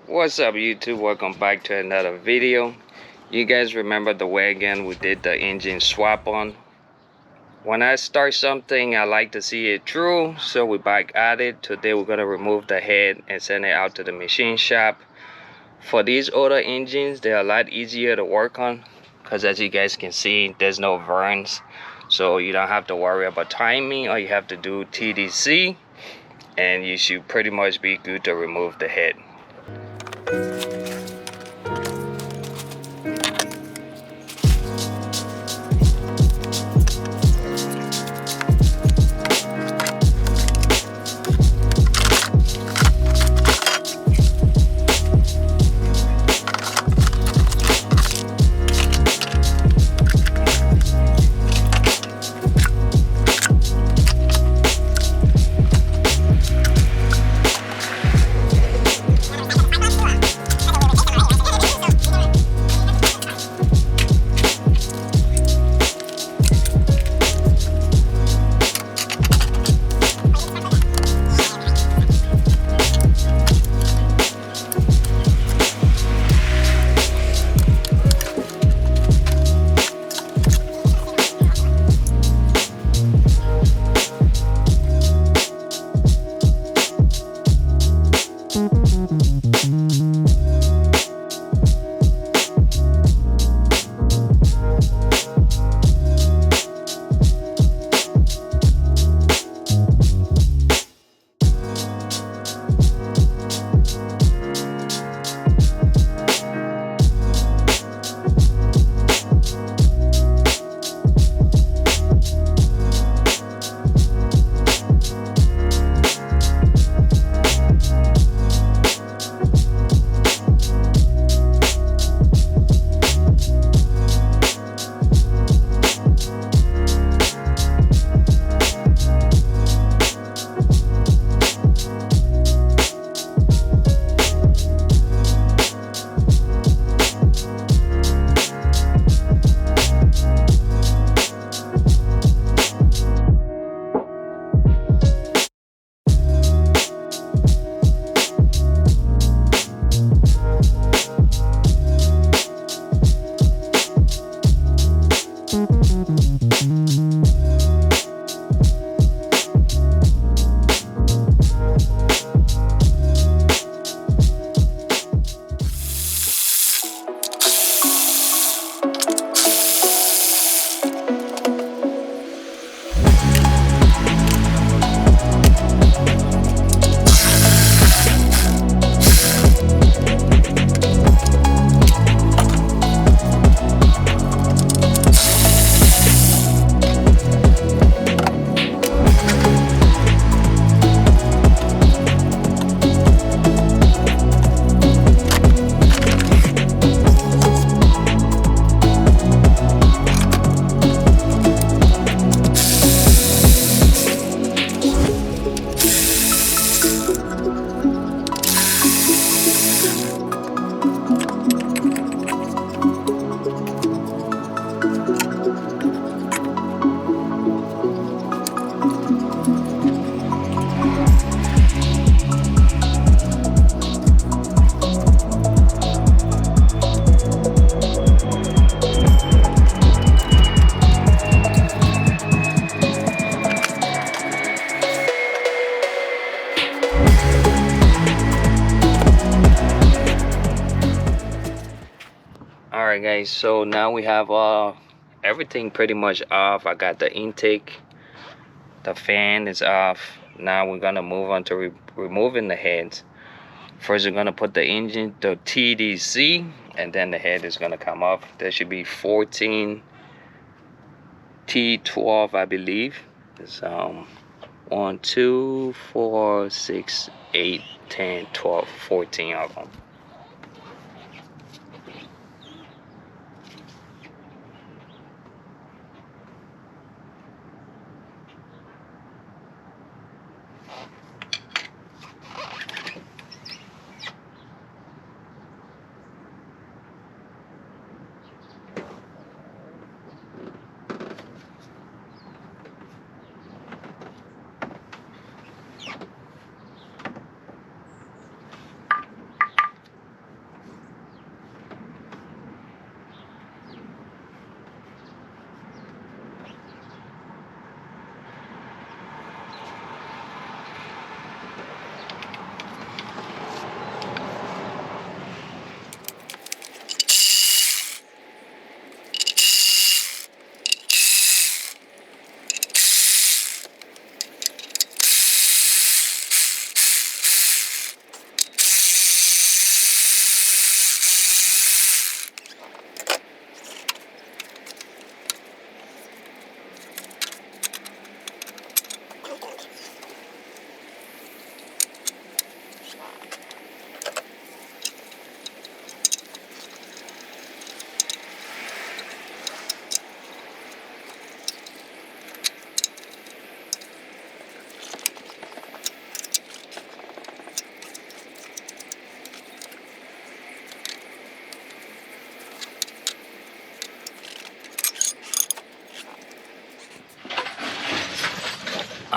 What's up YouTube? Welcome back to another video. You guys remember the wagon we did the engine swap on? When I start something, I like to see it through, so we back at it. Today we're gonna remove the head and send it out to the machine shop. For these older engines, they're a lot easier to work on because as you guys can see, there's no burns, so you don't have to worry about timing. All you have to do TDC and you should pretty much be good to remove the head. Alright guys, so now we have everything pretty much off. I got the intake, the fan is off. Now we're gonna move on to removing the heads. First we're gonna put the engine, the TDC, and then the head is gonna come off. There should be 14 T12, I believe. It's 1 2 4 6 8 10 12 14 of them.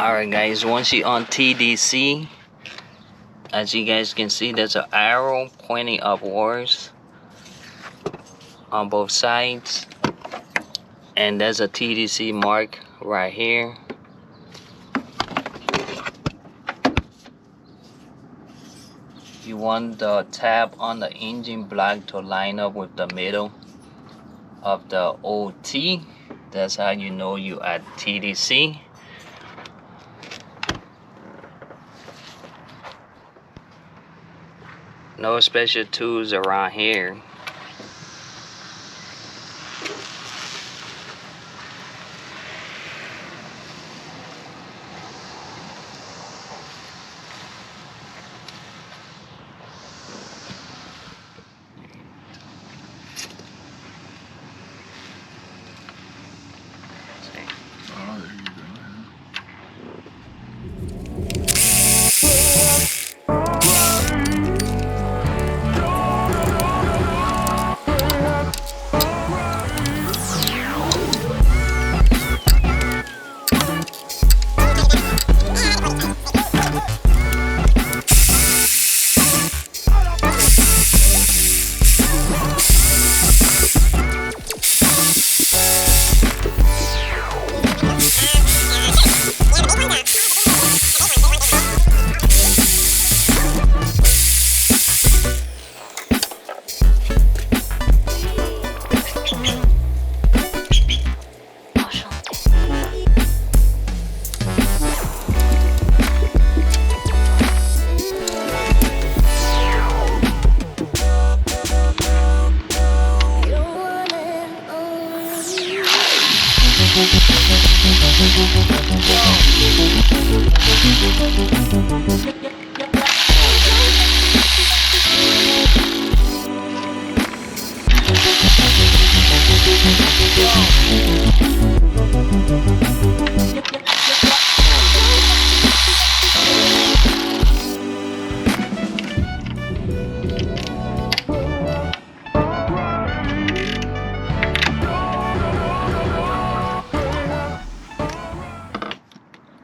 Alright guys, once you're on TDC, as you guys can see, there's an arrow pointing upwards on both sides, and there's a TDC mark right here. You want the tab on the engine block to line up with the middle of the OT. That's how you know you at TDC. No special tools around here.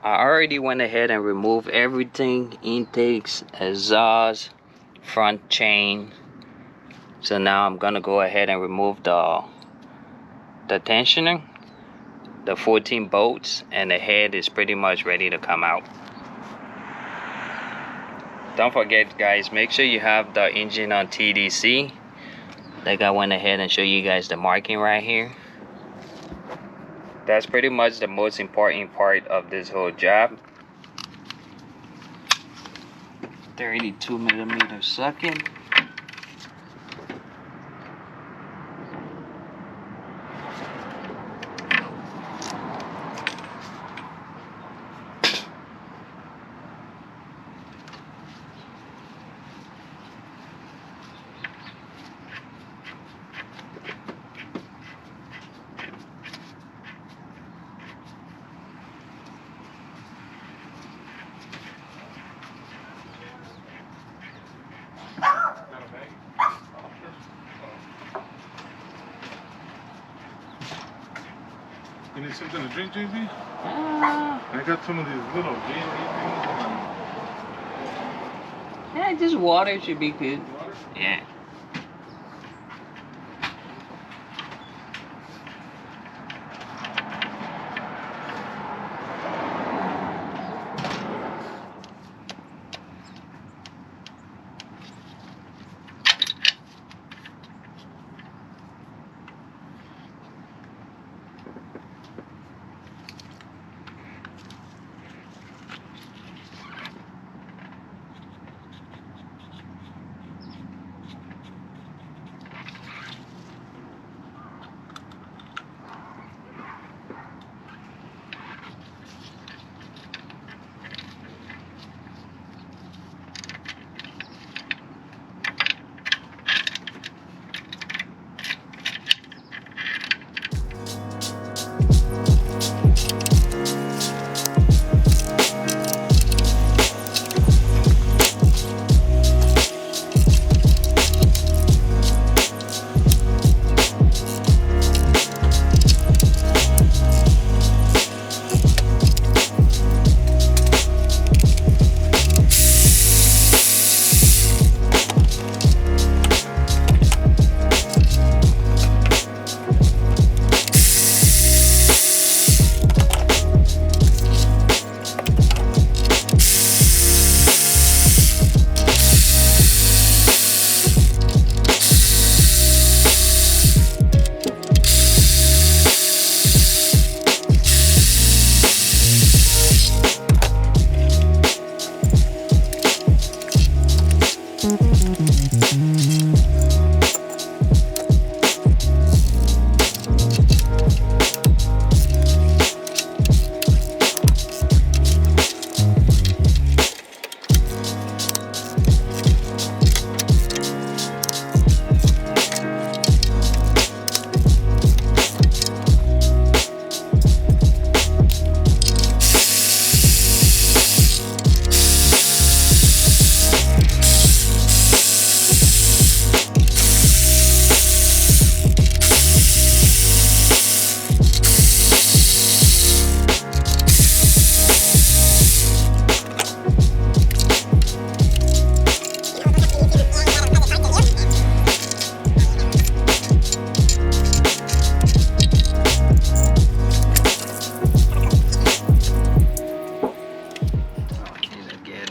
I already went ahead and removed everything: intakes, exhaust, front chain. So now I'm gonna go ahead and remove the tensioner, the 14 bolts, and the head is pretty much ready to come out. Don't forget guys, make sure you have the engine on TDC. Like I went ahead and show you guys the marking right here. That's pretty much the most important part of this whole job. 32mm socket. You need something to drink, JB? I got some of these little things. Yeah, just water should be good. Water? Yeah.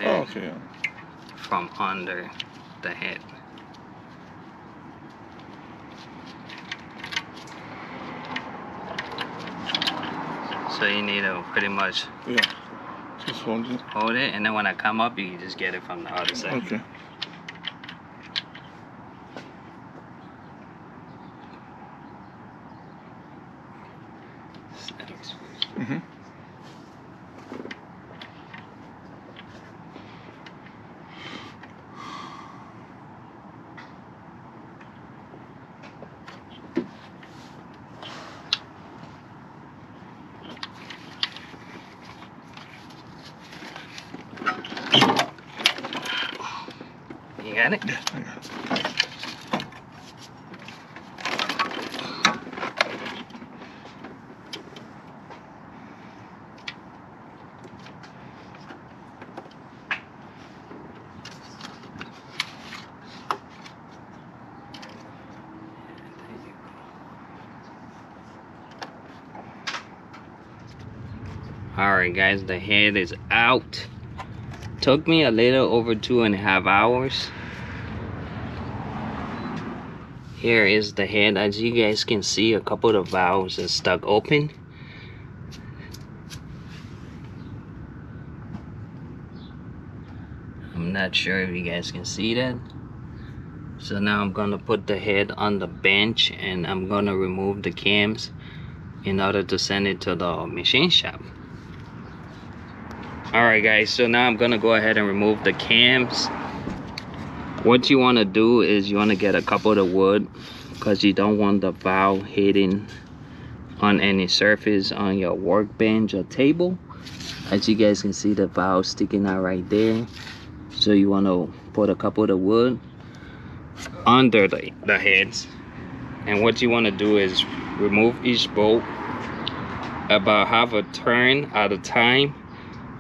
Okay. From under the head. So you need to pretty much Just hold it. Hold it, and then when I come up, you can just get it from the other side. Okay. Mm-hmm. You got it? Yeah, I got it. Alright guys, the head is out. Took me a little over 2.5 hours. Here is the head. As you guys can see, a couple of valves are stuck open. I'm not sure if you guys can see that. So now I'm gonna put the head on the bench and I'm gonna remove the cams in order to send it to the machine shop. Alright guys, so now I'm gonna go ahead and remove the cams. What you want to do is you want to get a couple of wood because you don't want the valve hitting on any surface on your workbench or table. As you guys can see, the valve sticking out right there. So you want to put a couple of wood under the heads. And what you want to do is remove each bolt about half a turn at a time.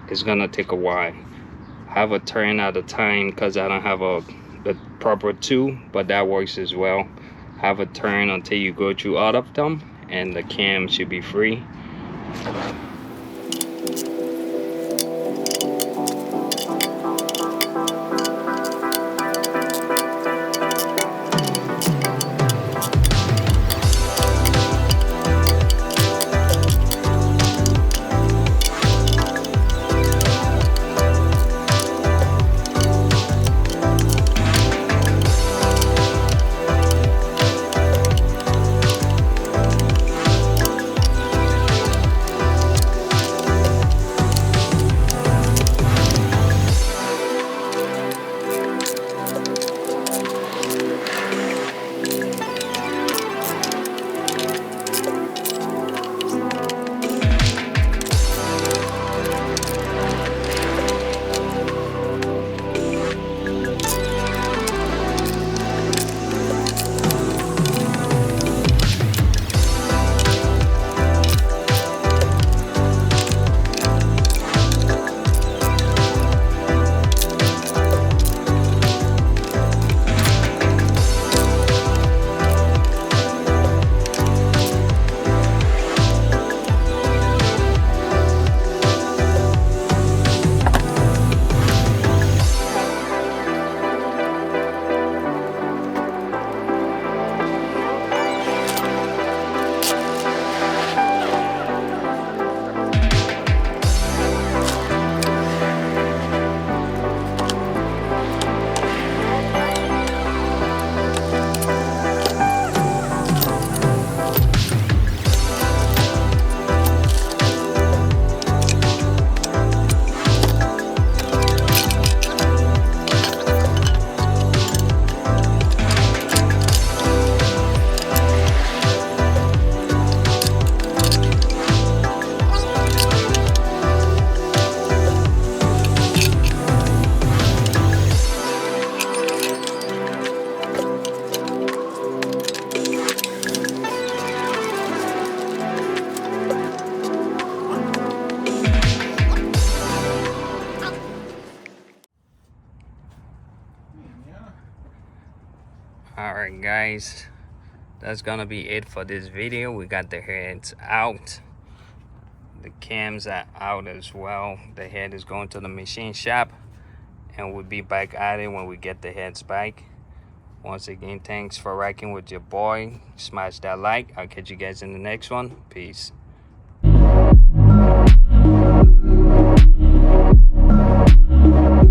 It's gonna take a while. Have a turn at a time because I don't have the proper tool, but that works as well. Have a turn until you go through all of them and the cam should be free. Alright guys, that's gonna be it for this video. We got the heads out, the cams are out as well. The head is going to the machine shop, and we'll be back at it when we get the heads back. Once again, thanks for rocking with your boy. Smash that like. I'll catch you guys in the next one. Peace.